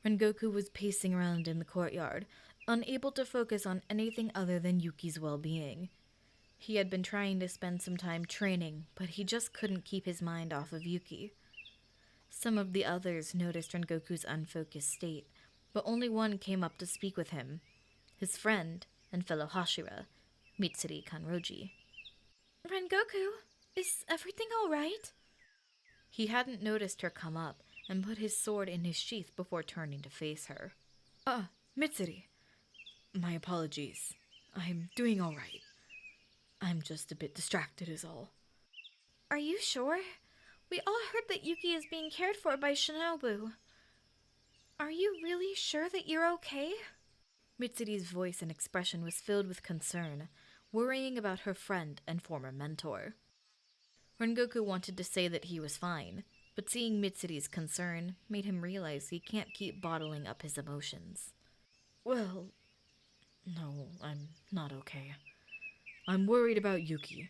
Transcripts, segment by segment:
Rengoku was pacing around in the courtyard, unable to focus on anything other than Yuki's well-being. He had been trying to spend some time training, but he just couldn't keep his mind off of Yuki. Some of the others noticed Rengoku's unfocused state, but only one came up to speak with him, his friend and fellow Hashira, Mitsuri Kanroji. Rengoku, is everything alright? He hadn't noticed her come up and put his sword in his sheath before turning to face her. Mitsuri. My apologies. I'm doing alright. I'm just a bit distracted is all. Are you sure? We all heard that Yuki is being cared for by Shinobu. Are you really sure that you're okay? Mitsuri's voice and expression was filled with concern, worrying about her friend and former mentor. Rengoku wanted to say that he was fine, but seeing Mitsuri's concern made him realize he can't keep bottling up his emotions. Well, no, I'm not okay. I'm worried about Yuki.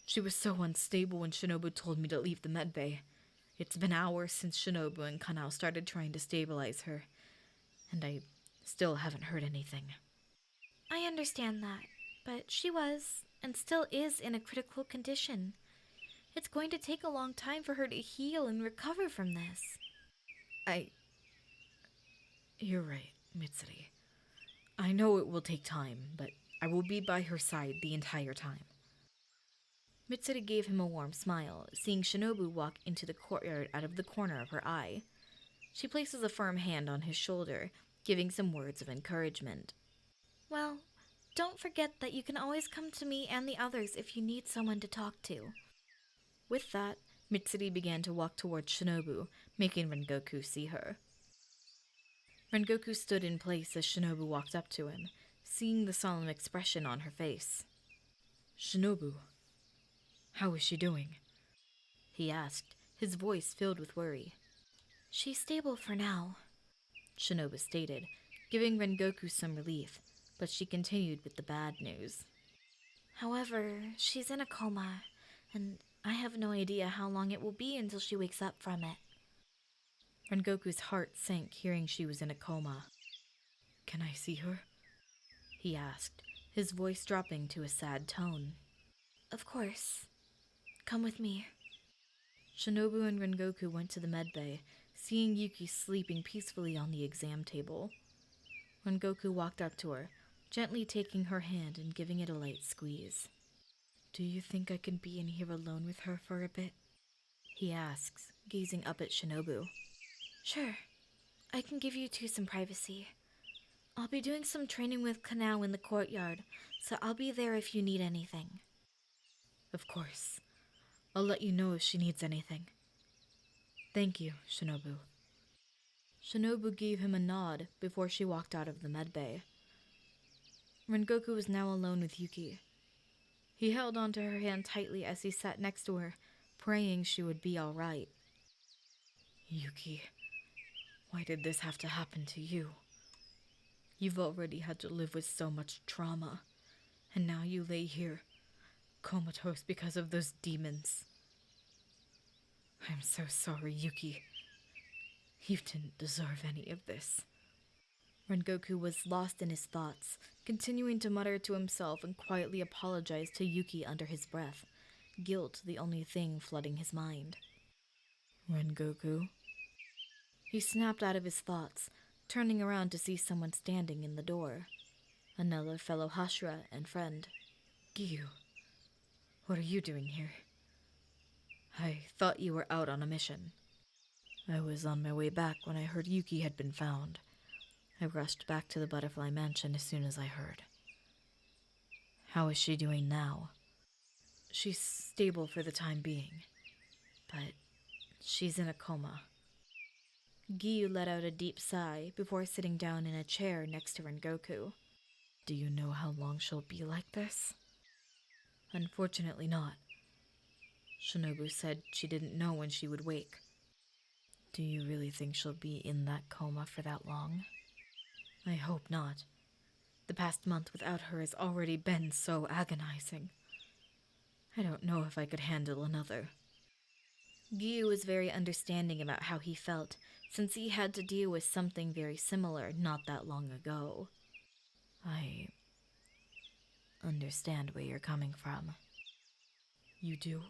She was so unstable when Shinobu told me to leave the medbay. It's been hours since Shinobu and Kanao started trying to stabilize her, and I still haven't heard anything. I understand that, but she was, and still is, in a critical condition. It's going to take a long time for her to heal and recover from this. You're right, Mitsuri. I know it will take time, but I will be by her side the entire time. Mitsuri gave him a warm smile, seeing Shinobu walk into the courtyard out of the corner of her eye. She places a firm hand on his shoulder, giving some words of encouragement. Well, don't forget that you can always come to me and the others if you need someone to talk to. With that, Mitsuri began to walk towards Shinobu, making Rengoku see her. Rengoku stood in place as Shinobu walked up to him, seeing the solemn expression on her face. Shinobu, how is she doing? He asked, his voice filled with worry. She's stable for now, Shinobu stated, giving Rengoku some relief, but she continued with the bad news. However, she's in a coma, and I have no idea how long it will be until she wakes up from it. Rengoku's heart sank hearing she was in a coma. Can I see her? He asked, his voice dropping to a sad tone. Of course. Come with me. Shinobu and Rengoku went to the medbay, seeing Yuki sleeping peacefully on the exam table. Rengoku walked up to her, gently taking her hand and giving it a light squeeze. Do you think I can be in here alone with her for a bit? He asks, gazing up at Shinobu. Sure. I can give you two some privacy. I'll be doing some training with Kanao in the courtyard, so I'll be there if you need anything. Of course. I'll let you know if she needs anything. Thank you, Shinobu. Shinobu gave him a nod before she walked out of the medbay. Rengoku was now alone with Yuki. He held onto her hand tightly as he sat next to her, praying she would be all right. Yuki, why did this have to happen to you? You've already had to live with so much trauma, and now you lay here, comatose because of those demons. I'm so sorry, Yuki. You didn't deserve any of this. Rengoku was lost in his thoughts, continuing to mutter to himself and quietly apologize to Yuki under his breath, guilt the only thing flooding his mind. Rengoku? He snapped out of his thoughts, turning around to see someone standing in the door. Another fellow Hashira and friend. Giyu, what are you doing here? I thought you were out on a mission. I was on my way back when I heard Yuki had been found. I rushed back to the Butterfly Mansion as soon as I heard. How is she doing now? She's stable for the time being, but she's in a coma. Giyu let out a deep sigh before sitting down in a chair next to Rengoku. Do you know how long she'll be like this? Unfortunately not. Shinobu said she didn't know when she would wake. Do you really think she'll be in that coma for that long? I hope not. The past month without her has already been so agonizing. I don't know if I could handle another. Gyu was very understanding about how he felt, since he had to deal with something very similar not that long ago. I understand where you're coming from. You do?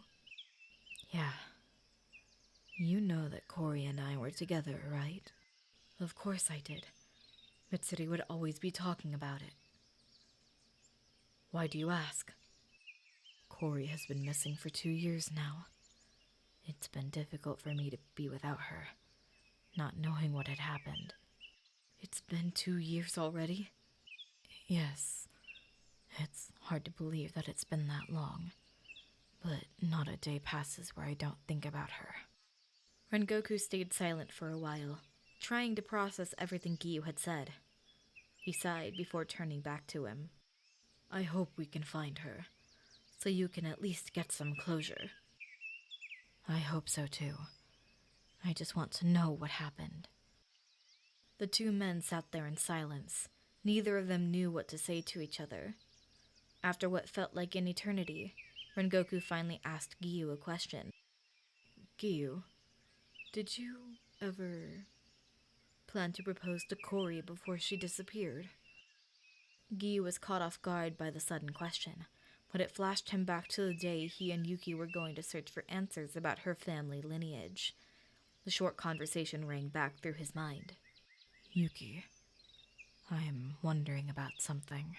Yeah. You know that Corey and I were together, right? Of course I did. Mitsuri would always be talking about it. Why do you ask? Corey has been missing for 2 years now. It's been difficult for me to be without her, not knowing what had happened. It's been 2 years already? Yes. It's hard to believe that it's been that long, but not a day passes where I don't think about her. Rengoku stayed silent for a while, trying to process everything Gyu had said. He sighed before turning back to him. I hope we can find her, so you can at least get some closure. I hope so too. I just want to know what happened. The two men sat there in silence. Neither of them knew what to say to each other. After what felt like an eternity, Rengoku finally asked Gyu a question. Gyu, did you ever plan to propose to Corey before she disappeared? Gyu was caught off guard by the sudden question, but it flashed him back to the day he and Yuki were going to search for answers about her family lineage. The short conversation rang back through his mind. Yuki, I'm wondering about something.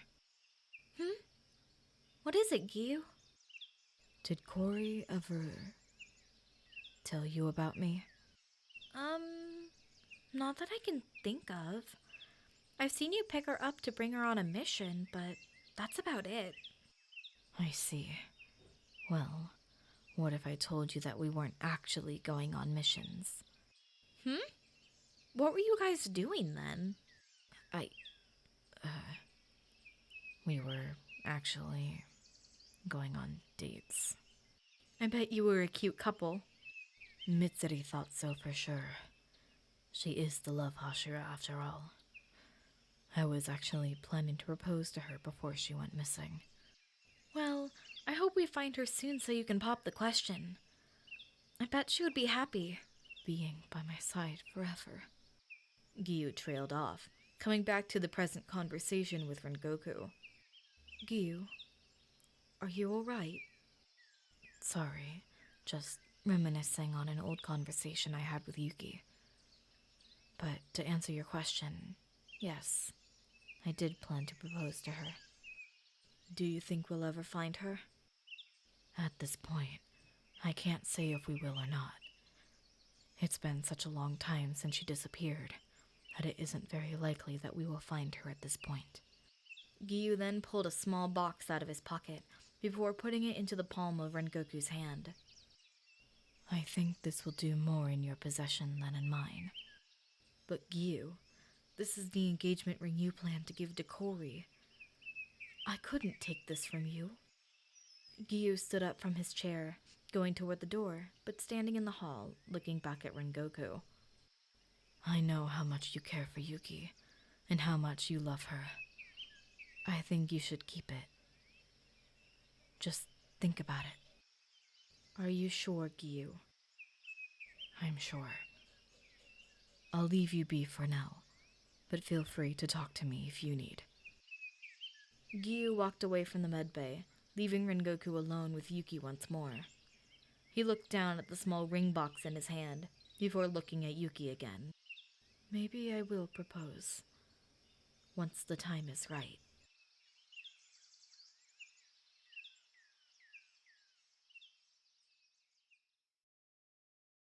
What is it, Gyu? Did Corey ever tell you about me? Not that I can think of. I've seen you pick her up to bring her on a mission, but that's about it. I see. Well, what if I told you that we weren't actually going on missions? What were you guys doing then? We were actually going on dates. I bet you were a cute couple. Mitsuri thought so for sure. She is the love Hashira after all. I was actually planning to propose to her before she went missing. Well, I hope we find her soon so you can pop the question. I bet she would be happy. Being by my side forever. Gyu trailed off, coming back to the present conversation with Rengoku. Gyu, are you alright? Sorry, just reminiscing on an old conversation I had with Yuki. But to answer your question, yes, I did plan to propose to her. Do you think we'll ever find her? At this point, I can't say if we will or not. It's been such a long time since she disappeared that it isn't very likely that we will find her at this point. Gyu then pulled a small box out of his pocket before putting it into the palm of Rengoku's hand. I think this will do more in your possession than in mine. But Gyu, this is the engagement ring you planned to give to Corey. I couldn't take this from you. Gyu stood up from his chair, going toward the door, but standing in the hall, looking back at Rengoku. I know how much you care for Yuki, and how much you love her. I think you should keep it. Just think about it. Are you sure, Gyu? I'm sure. I'll leave you be for now, but feel free to talk to me if you need. Gyu walked away from the medbay, leaving Rengoku alone with Yuki once more. He looked down at the small ring box in his hand, before looking at Yuki again. Maybe I will propose, once the time is right.